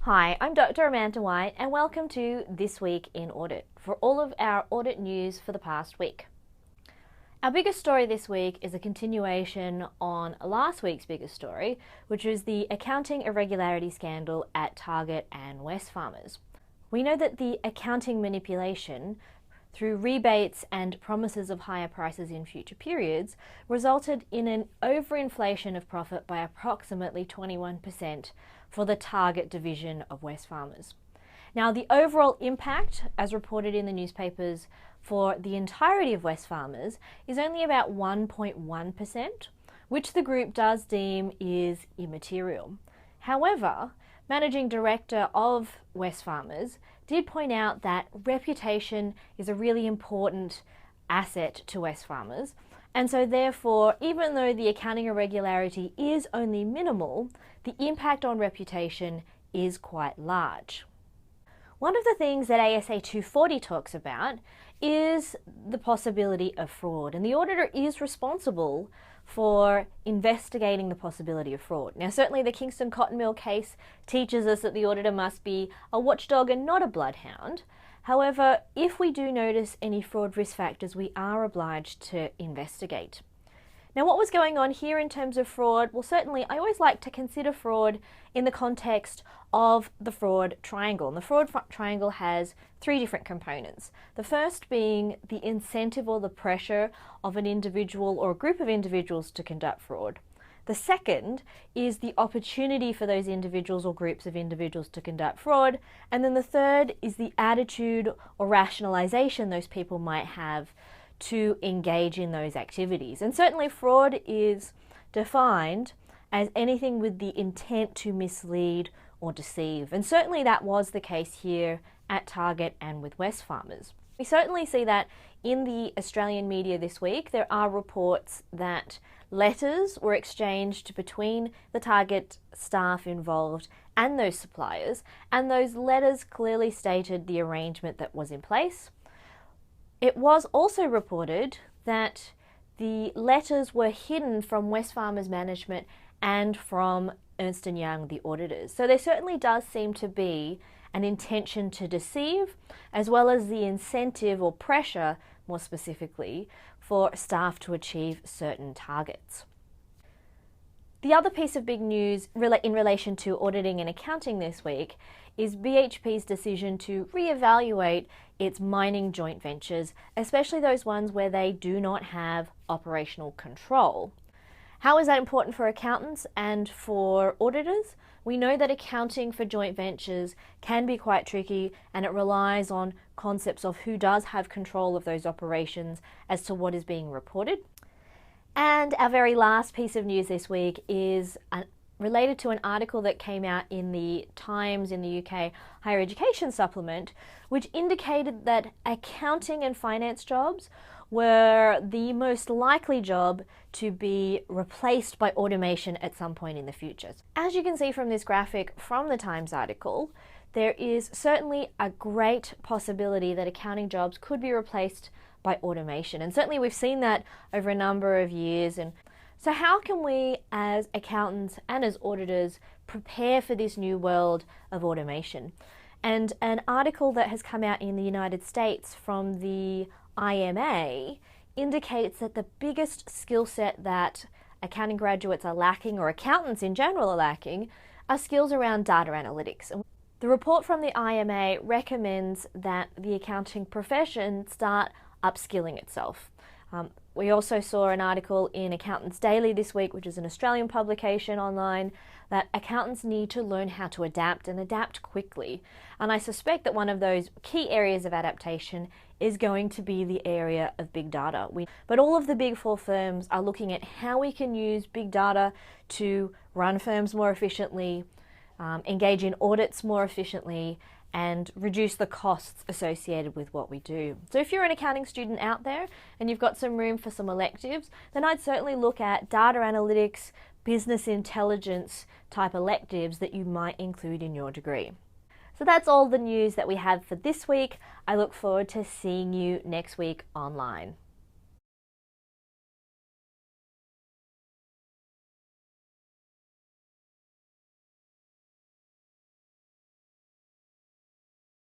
Hi, I'm Dr. Amanda White and welcome to This Week in Audit for all of our audit news for the past week. Our biggest story this week is a continuation on last week's biggest story, which is the accounting irregularity scandal at Target and Wesfarmers. We know that the accounting manipulation through rebates and promises of higher prices in future periods resulted in an overinflation of profit by approximately 21% for the Target division of Wesfarmers. Now, the overall impact, as reported in the newspapers for the entirety of Wesfarmers, is only about 1.1%, which the group does deem is immaterial. However, Managing Director of Wesfarmers did point out that reputation is a really important asset to Wesfarmers, and so therefore, even though the accounting irregularity is only minimal, the impact on reputation is quite large. One of the things that ASA 240 talks about is the possibility of fraud, and the auditor is responsible for investigating the possibility of fraud. Now, certainly the Kingston Cotton Mill case teaches us that the auditor must be a watchdog and not a bloodhound. However, if we do notice any fraud risk factors, we are obliged to investigate. Now, what was going on here in terms of fraud? Well, certainly I always like to consider fraud in the context of the fraud triangle. And the fraud triangle has three different components. The first being the incentive or the pressure of an individual or a group of individuals to conduct fraud. The second is the opportunity for those individuals or groups of individuals to conduct fraud. And then the third is the attitude or rationalization those people might have to engage in those activities. And certainly fraud is defined as anything with the intent to mislead or deceive. And certainly that was the case here at Target and with Wesfarmers. We certainly see that in the Australian media this week. There are reports that letters were exchanged between the Target staff involved and those suppliers, and those letters clearly stated the arrangement that was in place. It was also reported that the letters were hidden from Wesfarmers management and from Ernst & Young, the auditors. So there certainly does seem to be an intention to deceive, as well as the incentive or pressure, more specifically, for staff to achieve certain targets. The other piece of big news in relation to auditing and accounting this week is BHP's decision to reevaluate its mining joint ventures, especially those ones where they do not have operational control. How is that important for accountants and for auditors? We know that accounting for joint ventures can be quite tricky, and it relies on concepts of who does have control of those operations as to what is being reported. And our very last piece of news this week is related to an article that came out in the Times in the UK Higher Education Supplement, which indicated that accounting and finance jobs were the most likely job to be replaced by automation at some point in the future. As you can see from this graphic from the Times article, there is certainly a great possibility that accounting jobs could be replaced by automation. And certainly we've seen that over a number of years. And so how can we as accountants and as auditors prepare for this new world of automation? And an article that has come out in the United States from the IMA indicates that the biggest skill set that accounting graduates are lacking, or accountants in general are lacking, are skills around data analytics. The report from the IMA recommends that the accounting profession start upskilling itself. We also saw an article in Accountants Daily this week, which is an Australian publication online, that accountants need to learn how to adapt and adapt quickly. And I suspect that one of those key areas of adaptation is going to be the area of big data. But all of the big four firms are looking at how we can use big data to run firms more efficiently, engage in audits more efficiently, and reduce the costs associated with what we do. So if you're an accounting student out there and you've got some room for some electives, then I'd certainly look at data analytics, business intelligence type electives that you might include in your degree. So that's all the news that we have for this week. I look forward to seeing you next week online.